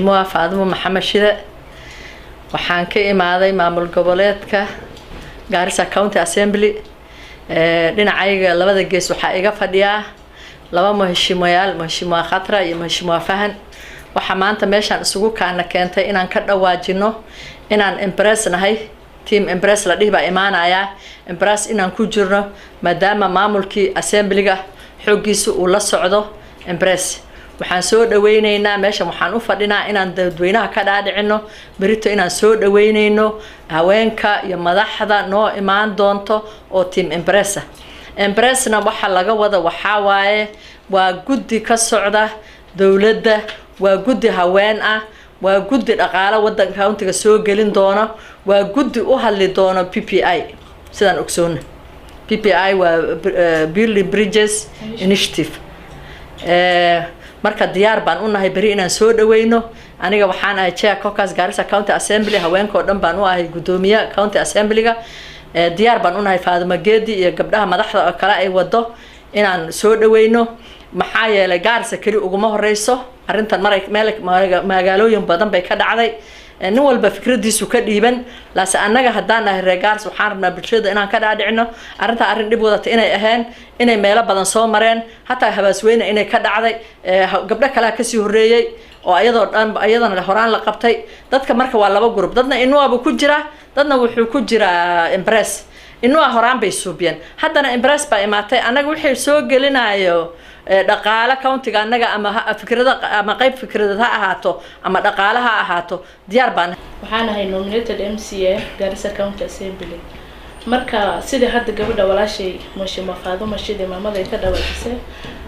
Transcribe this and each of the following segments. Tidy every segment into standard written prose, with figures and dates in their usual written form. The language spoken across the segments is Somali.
Faadimo Maxamed Shide waxaan ka imaaday maamul goboleedka Garissa County Assembly dhinacayga labada gees waxa iga fadhiya laba muhashimayaal muhashima Khatra iyo muhashima Fahan waxa maanta meeshan isugu kaana keentay inaan ka dhawaajino inaan impress nahay team impress la dhiba imaanaya impress inaan ku jirno maadaama maamulkii assemblyga xoogiisu uu la socdo impress waxaan soo dhaweyneynaa meesha waxaan u fadhinaa inaan dadweynaha ka dhaadhicino berito inaan soo dhaweyneyno haweenka iyo madaxda noo imaan doonto oo team impressna waxa laga wada waxa waaye waa guddi ka socda dawladda waa guddi haween ah waa guddi dhaqaale wadanka countiga soo gelin doona waa guddi u hadli doona PPI sidaan ogsoon PPI waa Building Bridges Initiative marka diyaar baan u nahay bari inaan soo dhaweyno aniga waxaan ahay Chair Caucus Garissa County Assembly haweenka oo dhan baan u ahay gudoomiye County Assemblyga diyaar baan u nahay Faadimo Geedi iyo gabdhaha madaxda kale ay wado inaan soo dhaweyno maxaa yeelay Garissa kali uguma horeyso arintan magaalooyin badan bay ka dhacday nin walba fikradiisu ka dhiiban laas anaga hadaan nahay reer Garissa waxaan rabnaa bulshada inaan ka dhaadhicino arinta arin dib wadata inay ahayn inay meelo badan soo mareen hatta habaasweyne inay ka dhacday gabdho kale ka sii horeeyay oo ayadana horaan la qabtay dadka marka waa laba group dadna inuu abu ku jira dadna wuxuu ku jira impress inuu horaan bay suubiyeen haddana impress baa imaatay anaga wixii soo gelinayo dhaqaale countiga anaga ama fikrada ama qayb fikrada ha ahaato ama dhaqaale ha ahaato diyaar baan waxaan ahay nominated MCA Garissa County Assembly marka sida hadda gabadha walaashay Mushima Faadimo Shide maamada ka dhawaajisay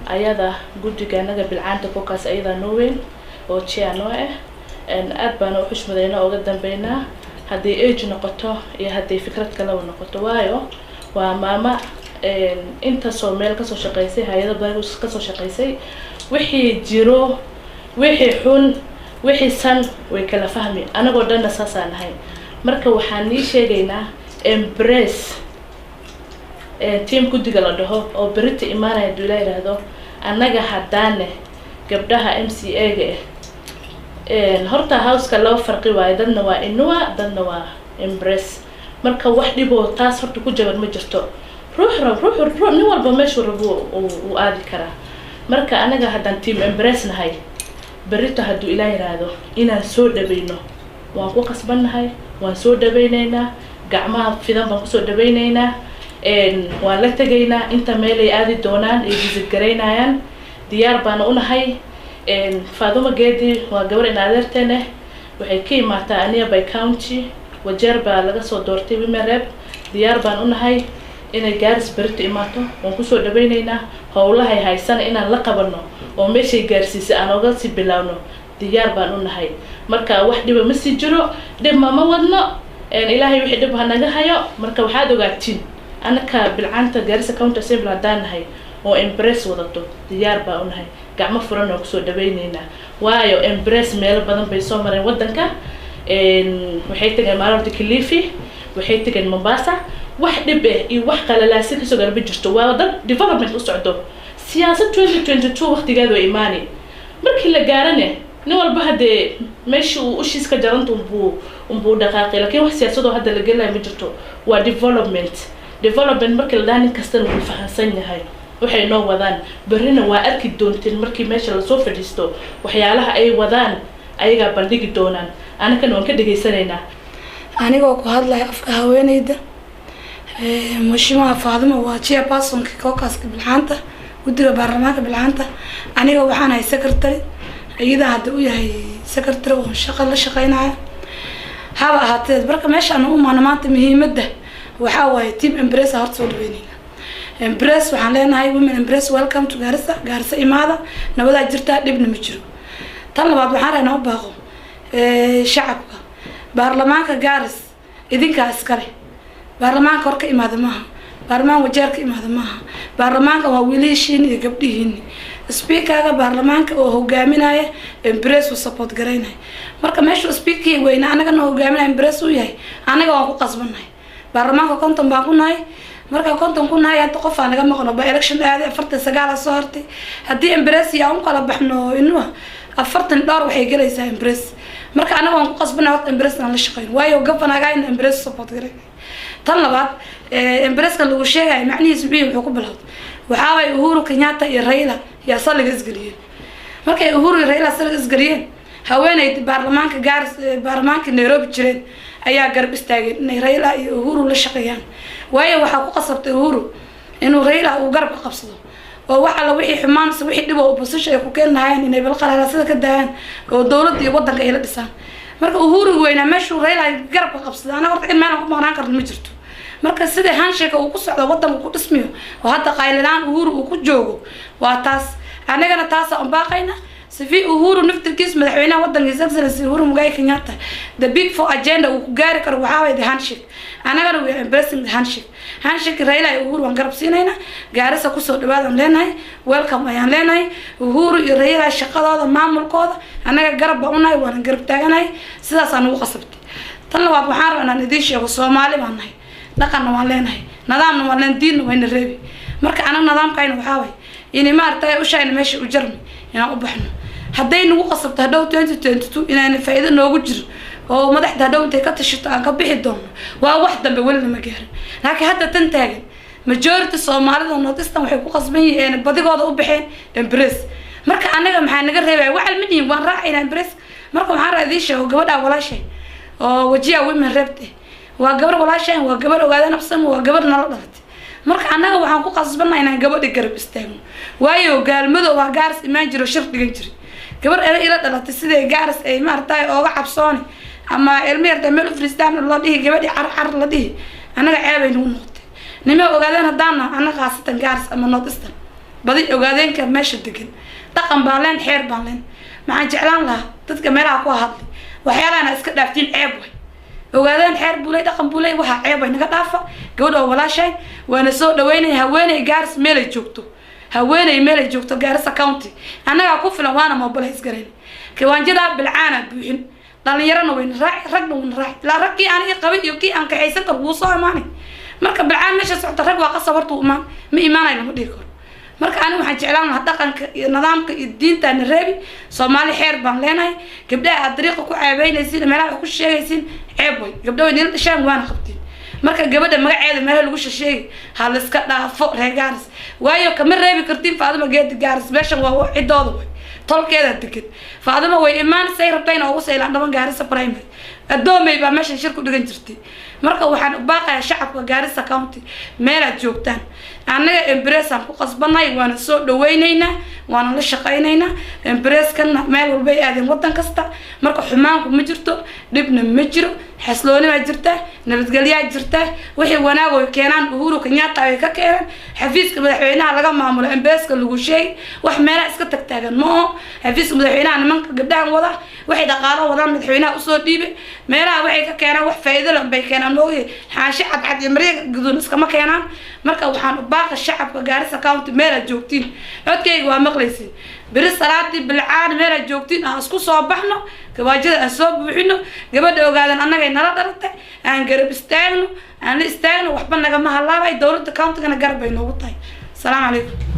ayada guddiga anaga bilcaanta Caucus ayada Norway oo chair noo aad baan u xushmadayna uga dambeynaa haddii age noqoto iyo haddii fikrad kale noqoto waayo waa maama inta soo meel ka soo shaqeysay hay'ado badan ka soo shaqeysay wixii jiro wixii xun wixii san way kala fahmi anagoo dhan asaasaan ahay marka waxaan nii sheegaynaa embrace team guddiga la dhaho oo berita imaanaya dula yiraahdo anaga haddaane gabdhaha MCA-ga horta house-ka laba farqi waaye dadna waa inua dadna waa embrace marka wax dhibo taas horta ku jaban ma jirto ruux nin walba meeshu rabo uu aadi karaa marka anaga haddaan team embrace nahay berito hadduu ilaahay yiraahdo inaan soo dhaweyno waan ku qasbannahay waan soo dhaweyneynaa gacmaha fidan baan kusoo dhaweyneynaa waan la tegaynaa inta meel ay aadi doonaan ay visit garaynayaan diyaar baan u nahay Faadimo Geedi waa gabar in adeerteena waxay ka imaataa aniga by county wajeer baa laga soo doortay women rep diyaar baan u nahay inay Garissa berito imaato waan ku soo dhaweyneynaa howlaha ay haysan inaan la qabano oo meeshay gaarsiisay aan uga si bilaawno diyaar baan u nahay marka wax dhiba ma sii jiro dhib ma wadno ilaahay wixii dhib ha naga hayo marka waxaad ogaatiin anaka bilcaanta Garissa County Assembly hadaan nahay oo impress wadato diyaar baan u nahay gacmo furan oo ku soo dhaweyneynaa waayo impress meel badan bay soo mareen wadanka waxay tageen maalinta Kilifi waxay tageen Mombasa wax dhib iyo wax qalalaasi ka soo galba jirto waa dad development u socdo siyaasad 2022 waqtigeedu ay imaani markii la gaarane nin walba hadee meesha uu ushiis ka jaranto buu dhaqaaqay laakiin wax siyaasado hadda la gelay ma jirto waa development markii la daanin kasta uu fahansan yahay waxay noo wadaan barina waa arki doonteen markii meesha la soo fadhiisto waxyaalaha ay wadaan ayaga bandhigi doonaan anakana waan ka dhageysanaynaa anigoo ku hadlay afka haweeneyda Mushima Faadimo waa chairperson Caucus bilcaanta guddiga baarlamaanka bilcaanta aniga waxaan ahay secretary ayada hadda u yahay secretary oo shaqo la shaqeynaya haba ahaatee marka meeshaan u maanta muhiimadda waxa waaye team embrace horta soo dhaweynayna embrace waxaan leenahay women embrace welcome to Garissa imaada nabada jirta dhibna ma jiro tan labaad waxaan raynaa u baaqo shacabka baarlamaanka Garissa idinka askari baarlamaanka hor ka imaada maaha baarlamaan wajeer ka imaada maaha baarlamaanka waa wiilashiin iyo gabdhihiin speaker-ga baarlamaanka oo hogaaminaya embrace u support gareynay marka meesha speaker weyna anaga noo hogaaminaya embrace u yahay anaga waan ku qasbanahay baarlamaanka konton baan ku nahay marka konton ku nahay hadda qof aan naga maqno ba election aad 49 soo hortay hadii embrace yaa un kala baxno inuu afartan dhowr waxay galaysaa embrace marka anaga waan ku qasbanaa horta embrace aan la shaqeyn waayo gabanaga in embrace support garay tan labaad embrace kan lagu sheegay macnihiisu wuxuu ku bilowday waxa way Uhuru Kenyatta iyo Raila yaa saliga isgaliyeen markay Uhuru iyo Raila saliga isgaliyeen haweenay baarlamaanka baarlamaanka Nairobi jireen ayaa garab istaageen inay Raila iyo Uhuru la shaqeeyaan waayo waxa ku qasabtay Uhuru inuu Raila uu garab ka qabsado oo waxa la wixii xumaan wixii dhib oo opposition ay ku keenayaan inay bal qaraarada ka daayaan oo dawladda iyo wadanka ay la dhisaan marka Uhuru weyna meeshu Raila garab ka qabsado ana horta in meel ku maqnaan karno ma jirto marka sida handshake uu ku socdo wadanka ku dhismiyo oo hadda qaylinaan Uhuru uu ku joogo waa taas anagana taas aan baaqayna سفي أهورو نفتر كيس مدحوينا ودن يسكسر أهورو مجاي كنياتا the big four agenda وكجاري كرو حاوي the handshake أنا قالوا we embracing the handshake رايلا أهورو ونقرب سيناينا جارسة كوسو دبادة ليناي welcome أيان ليناي أهورو رايلا الشقة هذا معمول كذا أنا قرب بقولناي وأنا قرب تاجناي سيدا سانو قصبتي تلا وابو حار أنا نديش يا الصومالي معناي لكن نواليناي نظام نوالين دين وين الربي مرك أنا نظام كاين وحاوي يعني ما أرتاي وشاين ماشي وجرمي يعني أبحنا haddaynu ugu qasabto hadhow 2022 inaan faa'iido noogu jiro oo madaxda hadhow intay ka tashito aan ka bixi doono waa wax dambe wali ma gaarin laakiin hadda tan taagan majority Soomaalida Northeastern waxay ku qasban yihiin badigooda u bixeen embrace marka anaga maxaa naga reebay waxa midniin waan raacayna embrace marka waxaan raadiishay oo gabadha walaashay oo wajiga women reebtay waa gabar walaashay waa gabar ogaada nafsan waa gabar nala dhalatay marka anaga waxaan ku qasbanaa inaan gabadha garab istaagno waayo gaalmado waa gaars imaan jiro shir dhigan jiray gabar ila dhalatay sidee gaaras ay maartay oo cabsooni ama ilmeer damel fristaan la dhihi gabadhi carcar la dhihi anaga ceebaynu noqotay nima ogaadeen hadana anaga qaasatan gaaras ama Northeastern badi ogaadeen ka meesha degan dhaqan baan leen xeer baan leen maxaan jeclaan lahaa dadka meelaha ku hadlay waxyaalaha iska dhaaftiin ceeb way ogaadeen xeer bulay dhaqan bulay waxa ceeb ay naga dhaafa gabadha walaashay waana soo dhaweynay haweenay gaaras meel ay joogto haweenay meel ay joogto Garissa County anaga ku filan waana mobilize gareyn kawaanjada bilcaana buuxin dhalinyarana weyn ragna weyn la ragii aan qabay iyo kii aan ka haysan kar wuu soo imaanay marka bilcaan meesha socda rag waa qasabartu ma iimaanay lama dhigo marka aan waxaan jeclaan lahaa dhaqanka iyo nidaamka iyo diinta reebi Soomaali xeer baan leenahay gabdhaha dariiqa ku caabeynaysiin meelaha ku sheegaysiin ceeb way gabdhaha inay dhashaan waan qabtay marka gabadha magaceeda meel lagu shasheey hal iska dhaafo reegaaris waayo kama reebi kartiin Faadima geed gaaris meeshan waa cidooda way tolkeeda degan Faadima way imaan say rabtayna ugu saylaan dhaman Garissa primary adoomay ba meeshan shir ku dhigan jirtay marka waxaan u baaqayaa shacabka Garissa County meel aad joogtaan anaga embrace aan ku qasbanay waana soo dhaweynayna waana la shaqeynayna embrace kan meel walba ay aadeen wadan kasta marka xumaanku ma jirto dibna ma jiro xaslooni ma jirta nabadgelyo jirta wixii wanaag oo keenan Uhuru Kenyatta ay ka keenan xafiiska madaxweynaha laga maamulo embrace ka lagu sheey wax meel iska tagtaagan ma xafiiska madaxweynaha nimanka gabdhahan wada waxay dhaqaalo wadaan madaxweynaha u soo dhiibay meelaha waxay ka keenan wax faa'iido leh bay keenan mooyee xaashi cad iyo mareeg gudoon iskama keenan marka waxaan u baaqay shacabka Garissa County meel aad joogtiin codkayga waa maqlaysiin bari salaati bilcaan meel aad joogtiin aan isku soo baxno gawaajada aan soo buuxino gabadha ogaadan anaga nala dhalatay aan garab istaagno aan la istaagno waxba naga ma halaabay dawladda county-gana garab ay noogu tahay. Assalaamu calaykum.